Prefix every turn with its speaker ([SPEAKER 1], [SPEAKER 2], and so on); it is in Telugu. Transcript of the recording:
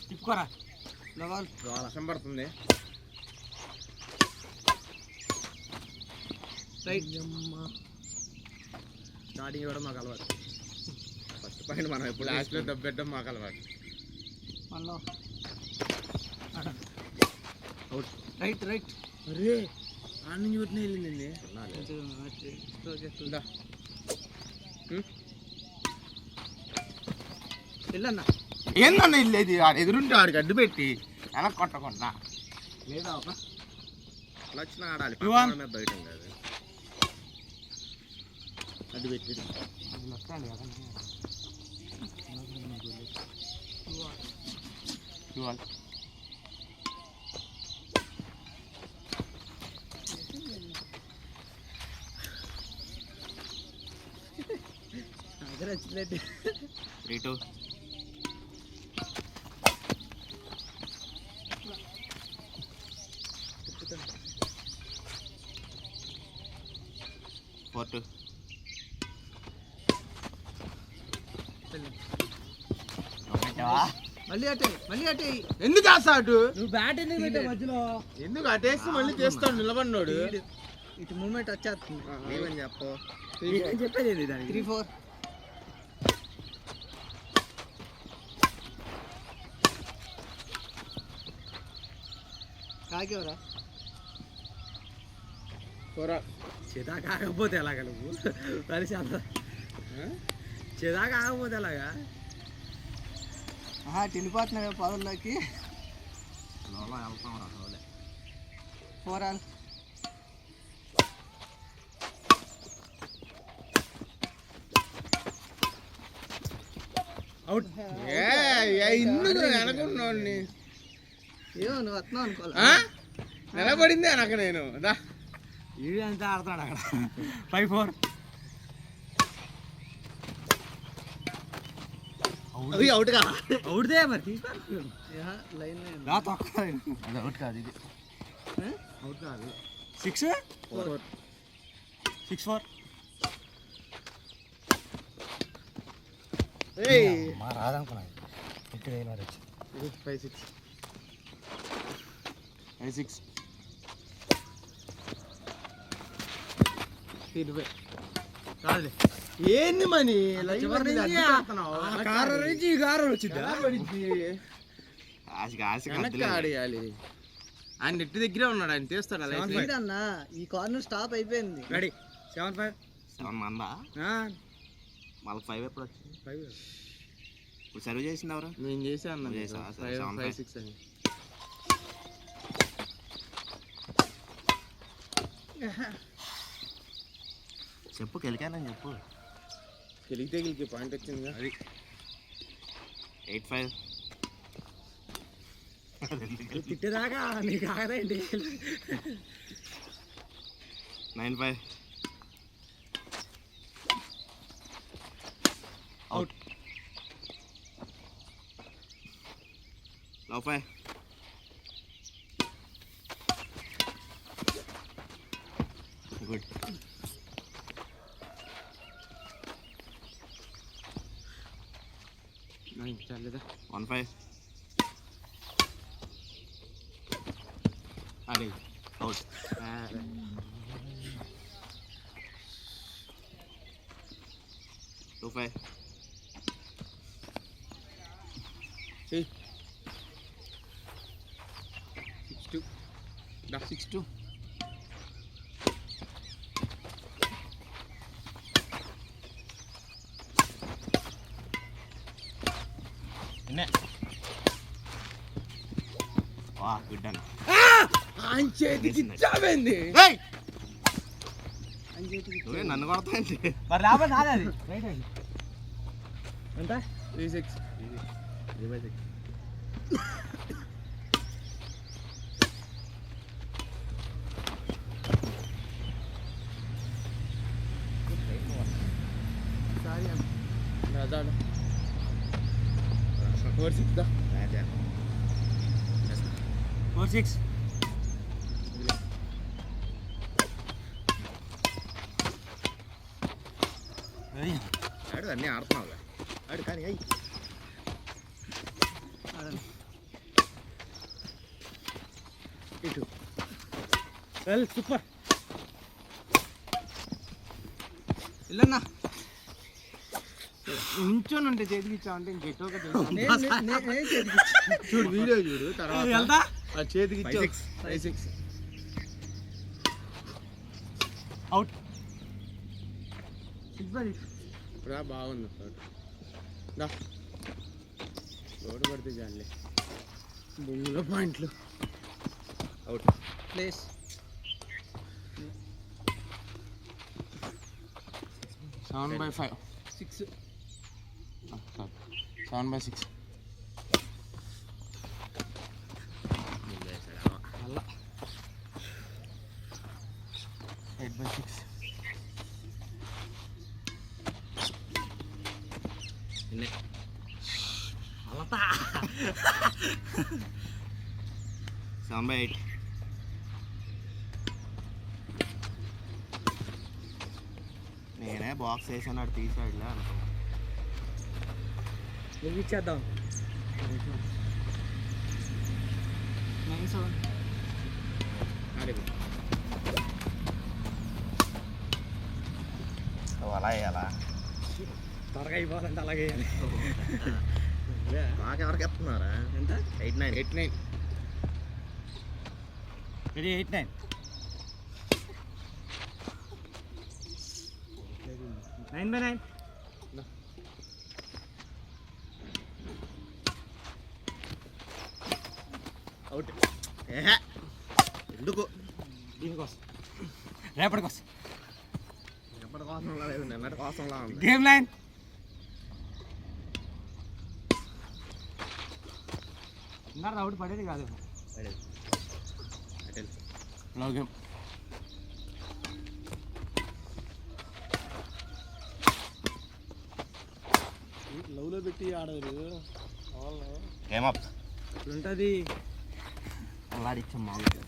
[SPEAKER 1] తిప్పుకోరా వర్షం పడుతుంది. స్టార్టింగ్ ఇవ్వడం మాకు అలవాటు. ఫస్ట్ పాయింట్ మనం ఎప్పుడు లాస్ట్లో దబ్బెట్టడం మాకు అలవాటు. Out right right. అరే ఆడ నుంచి కొట్టిన వెళ్ళిందండి. వెళ్ళన్నా ఏందన్నా వెళ్ళేది? ఆడు ఎదురుంటే ఆడికి అడ్డు పెట్టి వెనక్కి కొట్టకుండా లేదా ఒక అలా వచ్చిన ఆడాలి. బయట కాదు అడ్డు పెట్టి వస్తాండి కదా. వచ్చినట్టు 3-2 4-2 మళ్ళీ అటే ఎందుకు వేస్తాడు? నువ్వు బ్యాట్ ఎందుకు పెట్టా మధ్యలో? ఎందుకు అటేసి మళ్ళీ చేస్తాడు నిలబడినోడు. ఇటు మూమెంట్ వచ్చేస్తుంది. ఏమని చెప్పు చెప్పేది 3-4 కాకేవరా కూర చేదా కాకపోతే ఎలాగా నువ్వు కలిసి అంత చేదా కాకపోతే ఎలాగా వెళ్ళిపోతున్నాయి పదల్లోకి. వెళ్తాం రాలే 4 ఆల్ అవుట్. అనుకున్నాడిని ఏమో నువ్వు వస్తున్నావు అనుకోవాలి. నిలబడిందే అనక నేను ఇవి అంతా ఆడుతున్నాడు అక్కడ. 5-4 అవుట్ కదా? అవుట్దే మరి తీసుకో లైన్ అది అవుట్ కాదు. ఇది అవుట్ కాదు. 6-4 రాదనుకున్నా. ఇక్కడ 5-6 ఏంది మని ఆడేయాలి. ఆయన నెట్టి దగ్గరే ఉన్నాడు. ఆయన తీస్తాడు అన్న. ఈ కార్నర్ స్టాప్ అయిపోయింది. రెడీ 7-5 మందా మళ్ళీ 5 ఎప్పుడు వచ్చింది? 5 ఇప్పుడు సర్వ్ చేసింది ఎవరు? నేను చేసాను. 5-6 అని చెప్పు. కెలికానని చెప్పు. కెలిగితే గెలికి పాయింట్ వచ్చింది. అది 8-5 తిట్టేదాకా నీకు ఆగదండి. 9-5 అవుట్. Love 5 good. చాలేదా? 1-5 అదే అవుట్. 2-5 6-2 గుడ్ అన్న. నన్ను కొడతాండి మరి లాభం కాదు. అది ఎంత? 3-6 సారీ అన్న. 4-6 ఆడు అన్నీ ఆడుతున్నావు ఆడు కానీ వెల్ సూపర్ ఇల్లన్నా నించొని ఉంటే చేతికి ఇచ్చామంటే ఇంకెట్టో చూడు వీడియో చూడు తర్వాత చేతికి ఇచ్చా 5-6 అవుట్ ఇప్పుడు బాగుంది రోడ్డు పడితే చాలే బొంగులో పాయింట్లు అవుట్ ప్లేస్ 7/5 6 7/6 అలా 8/6 అలా 7/8 నేనే బాక్స్ వేసాను అటు తీసాడులే అనుకో నువ్వు ఇచ్చేద్దాం 9/7 అలా వేయాలా త్వరగా అయిపోవాలంటే అలాగే వేయాలి నాకెవరికి ఎత్తున్నారా ఎంత 8/9 రెడీ 8/9 9/9 అవుట్ ఎందుకు దీనికోసం రేపటి కోసం లేదు నిన్నటి కోసంలా ఉంది గేమ్ లైన్ ఇంకా అవుట్ పడేది కాదు పడేది లవ్ గేమ్ లవ్లో పెట్టి ఆడరు గేమ్ అప్ ఉంటుంది అలాడిచ్చాం మామూలుగా